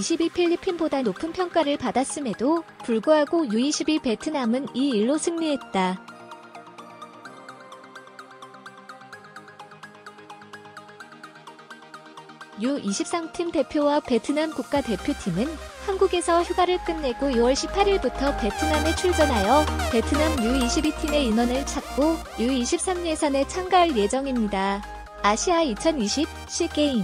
U22 필리핀보다 높은 평가를 받았음에도 불구하고 U22 베트남은 2-1로 승리했다. U23팀 대표와 베트남 국가대표팀은 한국에서 휴가를 끝내고 6월 18일부터 베트남에 출전하여 베트남 U22팀의 인원을 찾고 U23 예선에 참가할 예정입니다. 아시아 2020 시게임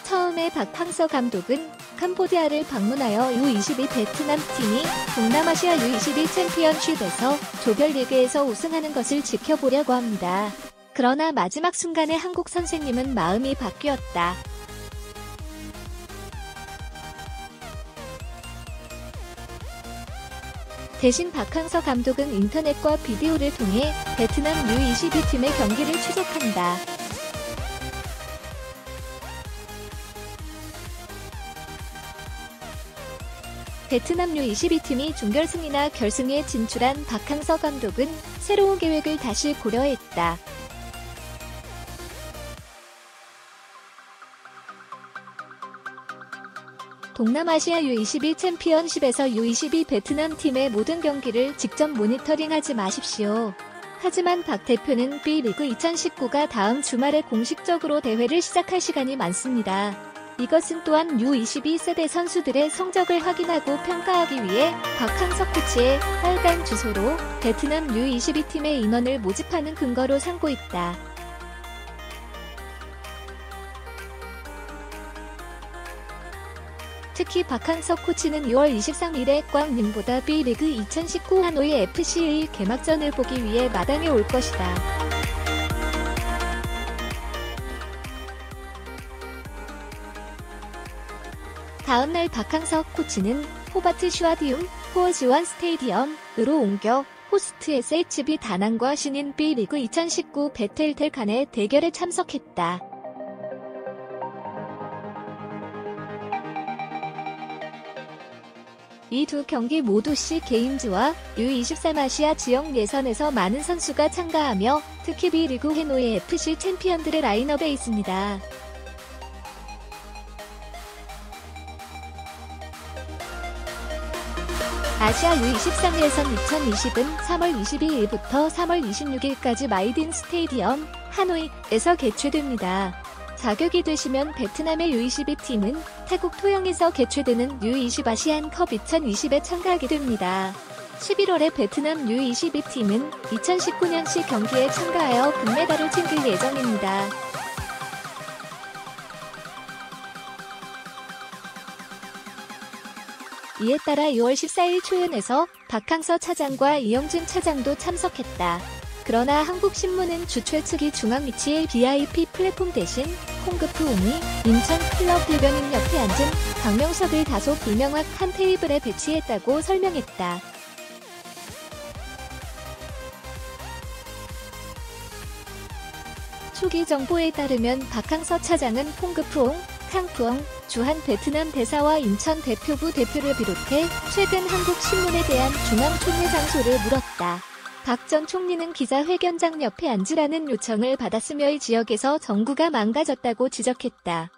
처음에 박항서 감독은 캄보디아를 방문하여 U22 베트남 팀이 동남아시아 U22 챔피언십에서 조별리그에서 우승하는 것을 지켜보려고 합니다. 그러나 마지막 순간에 한국 선생님은 마음이 바뀌었다. 대신 박항서 감독은 인터넷과 비디오를 통해 베트남 U22 팀의 경기를 추적한다. 베트남 U22팀이 준결승이나 결승에 진출한 박항서 감독은 새로운 계획을 다시 고려했다. 동남아시아 U22 챔피언십에서 U22 베트남 팀의 모든 경기를 직접 모니터링하지 마십시오. 하지만 박 대표는 B리그 2019가 다음 주말에 공식적으로 대회를 시작할 시간이 많습니다. 이것은 또한 U22 세대 선수들의 성적을 확인하고 평가하기 위해 박항서 코치의 빨간 주소로 베트남 U22 팀의 인원을 모집하는 근거로 삼고 있다. 특히 박항서 코치는 6월 23일에 꽝닝보다 B리그 2019 하노이 FC의 개막전을 보기 위해 마당에 올 것이다. 다음날 박항서 코치는 호바트 슈아디움 호어즈원 스테디엄으로 옮겨 호스트 SHB 다낭과 신인 B리그 2019 배틀텔 간의 대결에 참석했다. 이 두 경기 모두 시게임즈와 U23 아시아 지역 예선에서 많은 선수가 참가하며 특히 B리그 해노이 FC 챔피언들의 라인업에 있습니다. 아시아 U23 예선 2020은 3월 22일부터 3월 26일까지 마이딘 스테디엄 하노이에서 개최됩니다. 자격이 되시면 베트남의 U22팀은 태국 토영에서 개최되는 U20 아시안컵 2020에 참가하게 됩니다. 11월에 베트남 U22팀은 2019년식 경기에 참가하여 금메달을 챙길 예정입니다. 이에 따라 6월 14일 초연에서 박항서 차장과 이영준 차장도 참석했다. 그러나 한국신문은 주최 측이 중앙 위치의 VIP 플랫폼 대신 콩그프 옹이 인천 클럽 대변인 옆에 앉은 박명석을 다소 불명확한 테이블에 배치했다고 설명했다. 초기 정보에 따르면 박항서 차장은 콩그프옹, 캉푸엉, 주한 베트남 대사와 인천 대표부 대표를 비롯해 최근 한국 신문에 대한 중앙 총회 장소를 물었다. 박 전 총리는 기자회견장 옆에 앉으라는 요청을 받았으며 이 지역에서 정구가 망가졌다고 지적했다.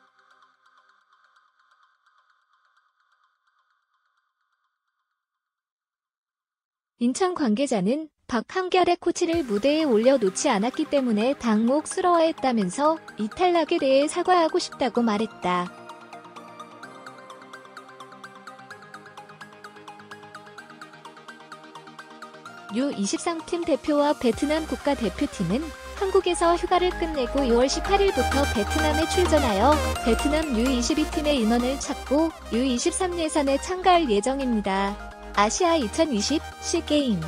인천 관계자는 박 한결의 코치를 무대에 올려놓지 않았기 때문에 당혹스러워했다면서 이 탈락에 대해 사과하고 싶다고 말했다. U23팀 대표와 베트남 국가대표팀은 한국에서 휴가를 끝내고 6월 18일부터 베트남에 출전하여 베트남 U22팀의 인원을 찾고 U23 예선에 참가할 예정입니다. 아시아 2020 시게임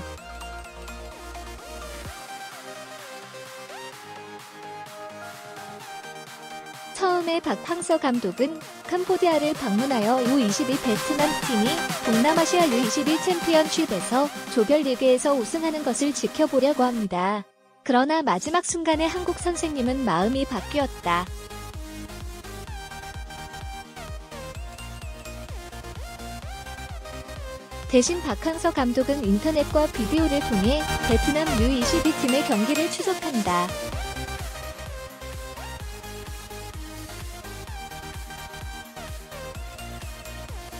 처음에 박항서 감독은 캄보디아를 방문하여 U22 베트남 팀이 동남아시아 U22 챔피언십에서 조별리그에서 우승하는 것을 지켜보려고 합니다. 그러나 마지막 순간에 한국 선생님은 마음이 바뀌었다. 대신 박항서 감독은 인터넷과 비디오를 통해 베트남 U22 팀의 경기를 추적한다.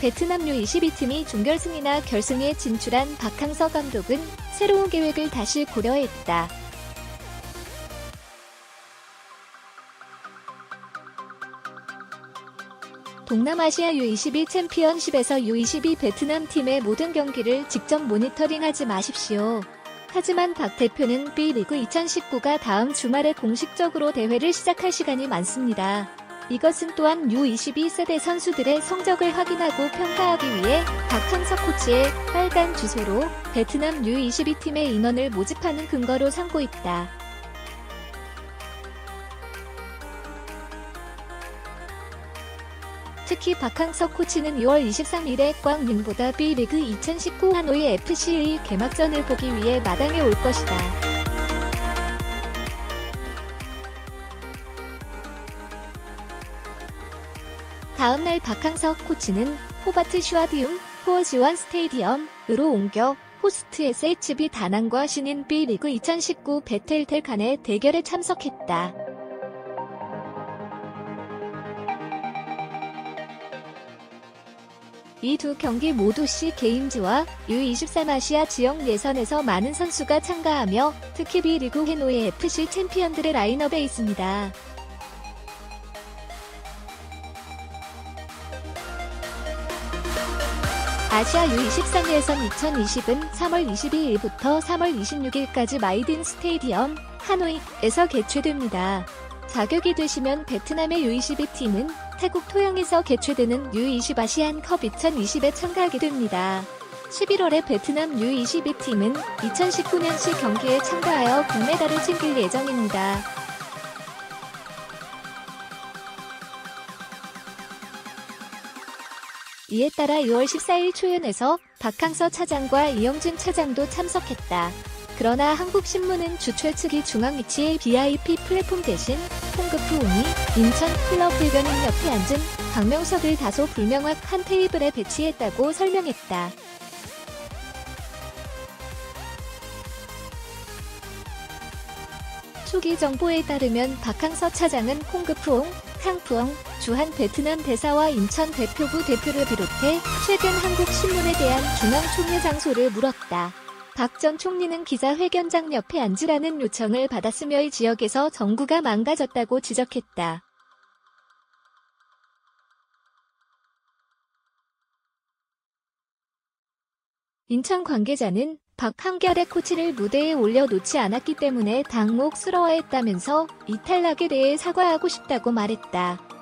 베트남 U22팀이 준결승이나 결승에 진출한 박항서 감독은 새로운 계획을 다시 고려했다. 동남아시아 U22 챔피언십에서 U22 베트남 팀의 모든 경기를 직접 모니터링하지 마십시오. 하지만 박 대표는 B리그 2019가 다음 주말에 공식적으로 대회를 시작할 시간이 많습니다. 이것은 또한 U22 세대 선수들의 성적을 확인하고 평가하기 위해 박항서 코치의 빨간 주소로 베트남 U22 팀의 인원을 모집하는 근거로 삼고 있다. 특히 박항서 코치는 2월 23일에 꽝닝보다 B리그 2019 하노이 FC의 개막전을 보기 위해 마당에 올 것이다. 다음날 박항서 코치는 호바트 슈아디움 호어지원 스테디엄으로 옮겨 호스트 SHB 다낭과 신인 B리그 2019 베텔텔 간의 대결에 참석했다. 이 두 경기 모두 C게임즈와 U23 아시아 지역 예선에서 많은 선수가 참가하며 특히 B리그 해노이 FC 챔피언들의 라인업에 있습니다. 아시아 U23 예선 2020은 3월 22일부터 3월 26일까지 마이딘 스테디엄 하노이에서 개최됩니다. 자격이 되시면 베트남의 U22팀은 태국 토영에서 개최되는 U20 아시안컵 2020에 참가하게 됩니다. 11월에 베트남 U22팀은 2019년식 경기에 참가하여 금메달을 챙길 예정입니다. 이에 따라 2월 14일 초연에서 박항서 차장과 이영준 차장도 참석했다. 그러나 한국신문은 주최 측이 중앙 위치의 VIP 플랫폼 대신 홍급푸옹이 인천 클럽 불변인 옆에 앉은 박명석을 다소 불명확한 테이블에 배치했다고 설명했다. 초기 정보에 따르면 박항서 차장은 홍급푸옹, 캉푸엉, 주한 베트남 대사와 인천 대표부 대표를 비롯해 최근 한국신문에 대한 중앙 총회 장소를 물었다. 박 전 총리는 기자회견장 옆에 앉으라는 요청을 받았으며 이 지역에서 정구가 망가졌다고 지적했다. 인천 관계자는 박 한결의 코치를 무대에 올려놓지 않았기 때문에 당혹스러워했다면서 이 탈락에 대해 사과하고 싶다고 말했다.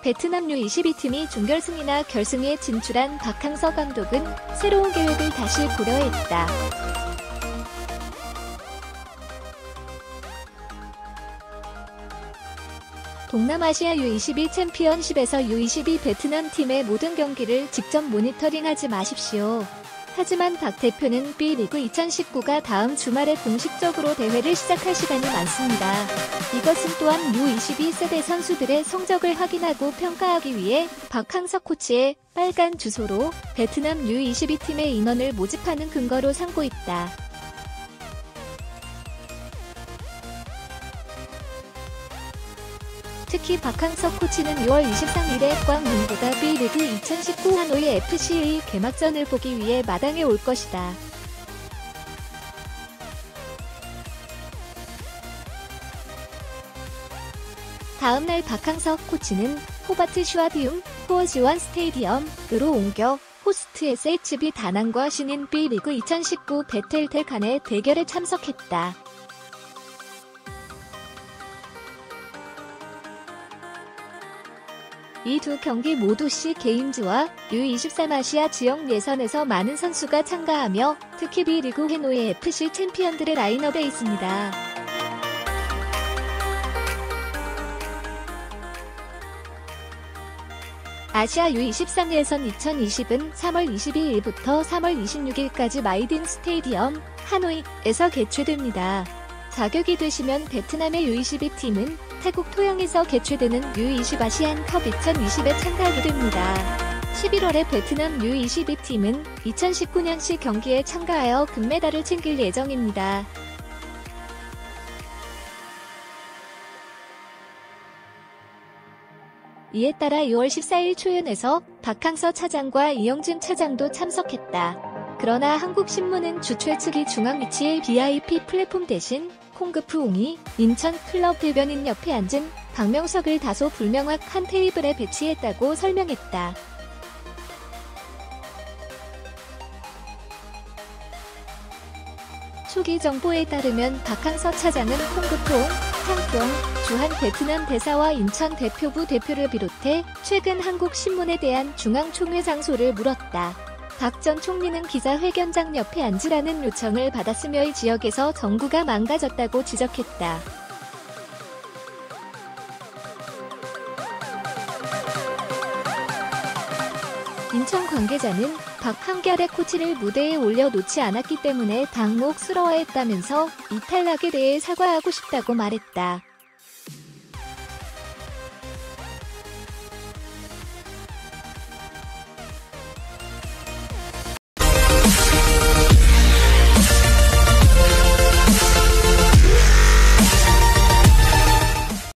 베트남 U22팀이 준결승이나 결승에 진출한 박항서 감독은 새로운 계획을 다시 고려했다. 동남아시아 U22 챔피언십에서 U22 베트남 팀의 모든 경기를 직접 모니터링하지 마십시오. 하지만 박 대표는 B리그 2019가 다음 주말에 공식적으로 대회를 시작할 시간이 많습니다. 이것은 또한 U22 세대 선수들의 성적을 확인하고 평가하기 위해 박항서 코치의 빨간 주소로 베트남 U22 팀의 인원을 모집하는 근거로 삼고 있다. 특히 박항서 코치는 2월 23일에 꽝닝보다 B리그 2019 하노이 FC의 개막전을 보기 위해 마당에 올 것이다. 다음날 박항서 코치는 호바트 슈아디움 호어지원 스테디엄으로 옮겨 호스트 SHB 다낭과 신인 B리그 2019 베텔텔 간의 대결에 참석했다. 이 두 경기 모두 C게임즈와 U23 아시아 지역 예선에서 많은 선수가 참가하며 특히 B리그 해노이 FC 챔피언들의 라인업에 있습니다. 아시아 U23 예선 2020은 3월 22일부터 3월 26일까지 마이딘 스테디엄 하노이에서 개최됩니다. 자격이 되시면 베트남의 U22팀은 태국 토영에서 개최되는 U20 아시안컵 2020에 참가하게 됩니다. 11월에 베트남 U22팀은 2019년식 경기에 참가하여 금메달을 챙길 예정입니다. 이에 따라 2월 14일 초연에서 박항서 차장과 이영준 차장도 참석했다. 그러나 한국신문은 주최 측이 중앙 위치의 VIP 플랫폼 대신 콩그프 옹이 인천 클럽 대변인 옆에 앉은 박명석을 다소 불명확한 테이블에 배치했다고 설명했다. 초기 정보에 따르면 박항서 차장은 콩그프 옹, 탕프옹, 주한 베트남 대사와 인천 대표부 대표를 비롯해 최근 한국신문에 대한 중앙총회 장소를 물었다. 박 전 총리는 기자회견장 옆에 앉으라는 요청을 받았으며 이 지역에서 정구가 망가졌다고 지적했다. 인천 관계자는 박 한결의 코치를 무대에 올려놓지 않았기 때문에 당혹스러워했다면서 이 탈락에 대해 사과하고 싶다고 말했다.